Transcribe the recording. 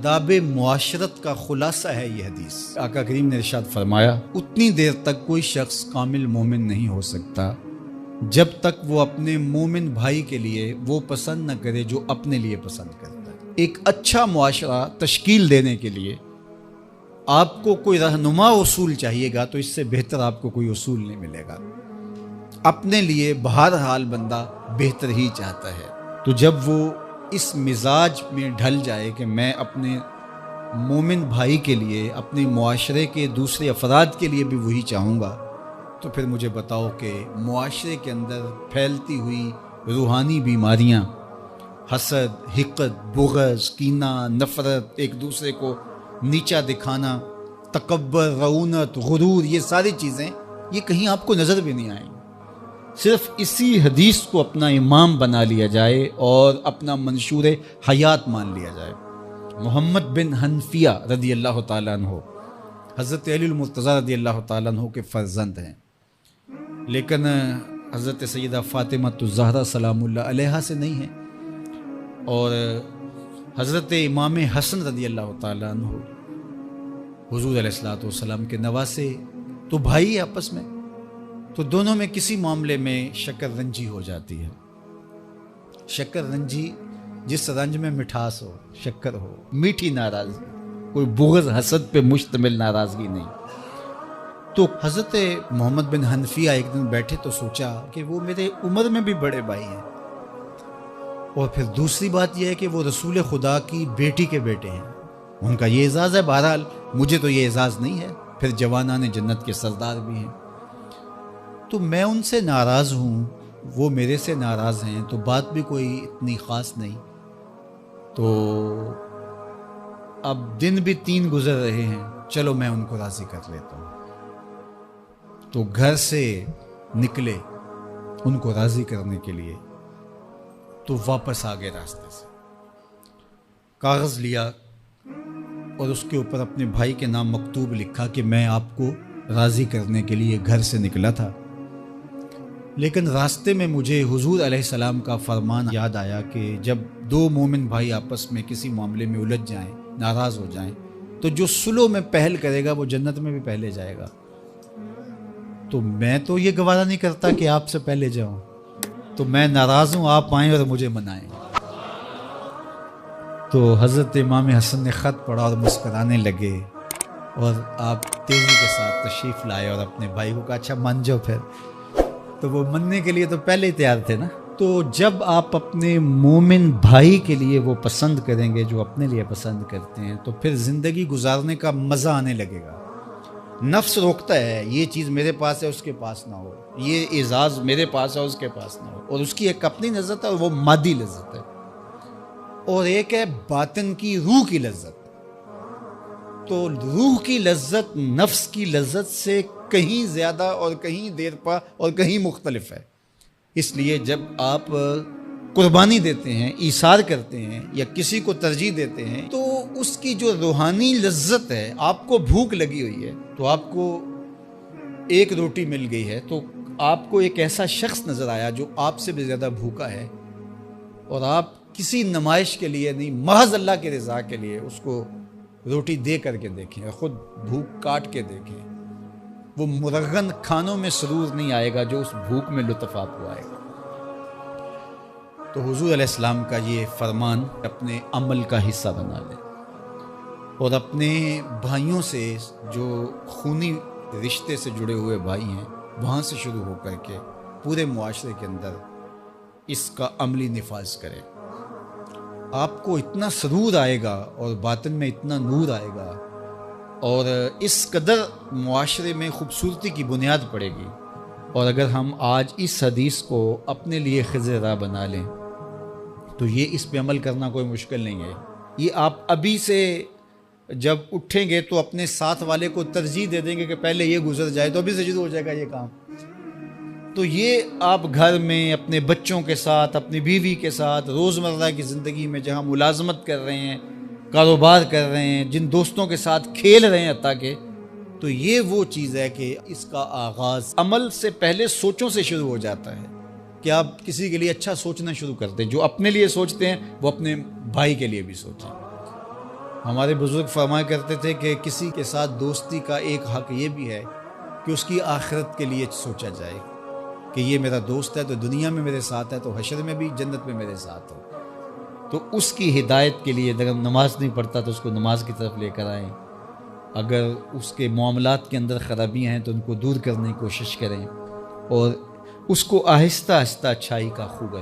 آداب معاشرت کا خلاصہ ہے یہ حدیث۔ آقا کریم نے ارشاد فرمایا اتنی دیر تک کوئی شخص کامل مومن نہیں ہو سکتا جب تک وہ اپنے مومن بھائی کے لیے وہ پسند نہ کرے جو اپنے لیے پسند کرتا ہے۔ ایک اچھا معاشرہ تشکیل دینے کے لیے آپ کو کوئی رہنما اصول چاہیے گا تو اس سے بہتر آپ کو کوئی اصول نہیں ملے گا۔ اپنے لیے بہرحال بندہ بہتر ہی چاہتا ہے، تو جب وہ اس مزاج میں ڈھل جائے کہ میں اپنے مومن بھائی کے لیے، اپنے معاشرے کے دوسرے افراد کے لیے بھی وہی چاہوں گا، تو پھر مجھے بتاؤ کہ معاشرے کے اندر پھیلتی ہوئی روحانی بیماریاں، حسد، حقد، بغض، کینہ، نفرت، ایک دوسرے کو نیچا دکھانا، تکبر، رعونت، غرور، یہ ساری چیزیں یہ کہیں آپ کو نظر بھی نہیں آئیں۔ صرف اسی حدیث کو اپنا امام بنا لیا جائے اور اپنا منشور حیات مان لیا جائے۔ محمد بن حنفیہ رضی اللہ تعالیٰ عنہ حضرت علی المرتضیٰ رضی اللہ تعالیٰ عنہ کے فرزند ہیں، لیکن حضرت سیدہ فاطمہ الزہرا سلام اللہ علیہا سے نہیں ہیں، اور حضرت امام حسن رضی اللہ تعالیٰ عنہ حضور علیہ الصلوۃ والسلام کے نواسے، تو بھائی آپس میں، تو دونوں میں کسی معاملے میں شکر رنجی ہو جاتی ہے۔ شکر رنجی جس رنج میں مٹھاس ہو، شکر ہو، میٹھی ناراضگی، کوئی بغض حسد پہ مشتمل ناراضگی نہیں۔ تو حضرت محمد بن حنفیہ ایک دن بیٹھے تو سوچا کہ وہ میرے عمر میں بھی بڑے بھائی ہیں، اور پھر دوسری بات یہ ہے کہ وہ رسول خدا کی بیٹی کے بیٹے ہیں، ان کا یہ اعزاز ہے، بہرحال مجھے تو یہ اعزاز نہیں ہے، پھر جوانان جنت کے سردار بھی ہیں، تو میں ان سے ناراض ہوں، وہ میرے سے ناراض ہیں، تو بات بھی کوئی اتنی خاص نہیں، تو اب دن بھی 3 گزر رہے ہیں، چلو میں ان کو راضی کر لیتا ہوں۔ تو گھر سے نکلے ان کو راضی کرنے کے لیے، تو واپس آ گئے راستے سے، کاغذ لیا اور اس کے اوپر اپنے بھائی کے نام مکتوب لکھا کہ میں آپ کو راضی کرنے کے لیے گھر سے نکلا تھا، لیکن راستے میں مجھے حضور علیہ السلام کا فرمان یاد آیا کہ جب 2 مومن بھائی آپس میں کسی معاملے میں الجھ جائیں، ناراض ہو جائیں، تو جو صلح میں پہل کرے گا وہ جنت میں بھی پہلے جائے گا، تو میں تو یہ گوارا نہیں کرتا کہ آپ سے پہلے جاؤں، تو میں ناراض ہوں، آپ آئیں اور مجھے منائیں۔ تو حضرت امام حسن نے خط پڑھا اور مسکرانے لگے، اور آپ تیزی کے ساتھ تشریف لائے اور اپنے بھائی کو کہا اچھا مان جاؤ پھر، تو وہ مننے کے لیے تو پہلے ہی تیار تھے نا۔ تو جب آپ اپنے مومن بھائی کے لیے وہ پسند کریں گے جو اپنے لیے پسند کرتے ہیں، تو پھر زندگی گزارنے کا مزہ آنے لگے گا۔ نفس روکتا ہے یہ چیز میرے پاس ہے اس کے پاس نہ ہو، یہ اعزاز میرے پاس ہے اس کے پاس نہ ہو، اور اس کی ایک اپنی لذت ہے اور وہ مادی لذت ہے، اور ایک ہے باطن کی روح کی لذت۔ تو روح کی لذت نفس کی لذت سے کہیں زیادہ اور کہیں دیر پا اور کہیں مختلف ہے۔ اس لیے جب آپ قربانی دیتے ہیں، ایثار کرتے ہیں یا کسی کو ترجیح دیتے ہیں، تو اس کی جو روحانی لذت ہے، آپ کو بھوک لگی ہوئی ہے تو آپ کو 1 روٹی مل گئی ہے، تو آپ کو ایک ایسا شخص نظر آیا جو آپ سے بھی زیادہ بھوکا ہے، اور آپ کسی نمائش کے لیے نہیں، محض اللہ کی رضا کے لیے اس کو روٹی دے کر کے دیکھیں، خود بھوک کاٹ کے دیکھیں، وہ مرغن کھانوں میں سرور نہیں آئے گا جو اس بھوک میں لطف آپ کو آئے گا۔ تو حضور علیہ السلام کا یہ فرمان اپنے عمل کا حصہ بنا لیں، اور اپنے بھائیوں سے، جو خونی رشتے سے جڑے ہوئے بھائی ہیں، وہاں سے شروع ہو کر کے پورے معاشرے کے اندر اس کا عملی نفاذ کریں۔ آپ کو اتنا سرور آئے گا اور باطن میں اتنا نور آئے گا، اور اس قدر معاشرے میں خوبصورتی کی بنیاد پڑے گی۔ اور اگر ہم آج اس حدیث کو اپنے لیے خضر راہ بنا لیں تو یہ اس پہ عمل کرنا کوئی مشکل نہیں ہے۔ یہ آپ ابھی سے جب اٹھیں گے تو اپنے ساتھ والے کو ترجیح دے دیں گے کہ پہلے یہ گزر جائے، تو ابھی سے شروع ہو جائے گا یہ کام۔ تو یہ آپ گھر میں اپنے بچوں کے ساتھ، اپنی بیوی کے ساتھ، روزمرہ کی زندگی میں جہاں ملازمت کر رہے ہیں، کاروبار کر رہے ہیں، جن دوستوں کے ساتھ کھیل رہے ہیں حتیٰ کہ، تو یہ وہ چیز ہے کہ اس کا آغاز عمل سے پہلے سوچوں سے شروع ہو جاتا ہے، کہ آپ کسی کے لیے اچھا سوچنا شروع کر دیں، جو اپنے لیے سوچتے ہیں وہ اپنے بھائی کے لیے بھی سوچیں۔ ہمارے بزرگ فرمایا کرتے تھے کہ کسی کے ساتھ دوستی کا ایک حق یہ بھی ہے کہ اس کی آخرت کے لیے سوچا جائے کہ یہ میرا دوست ہے تو دنیا میں میرے ساتھ ہے تو حشر میں بھی، جنت میں میرے ساتھ ہو. تو اس کی ہدایت کے لیے اگر نماز نہیں پڑھتا تو اس کو نماز کی طرف لے کر آئیں. اگر اس کے معاملات کے اندر خرابیاں ہیں تو ان کو دور کرنے کی کوشش کریں اور اس کو آہستہ آہستہ اچھائی کا خوب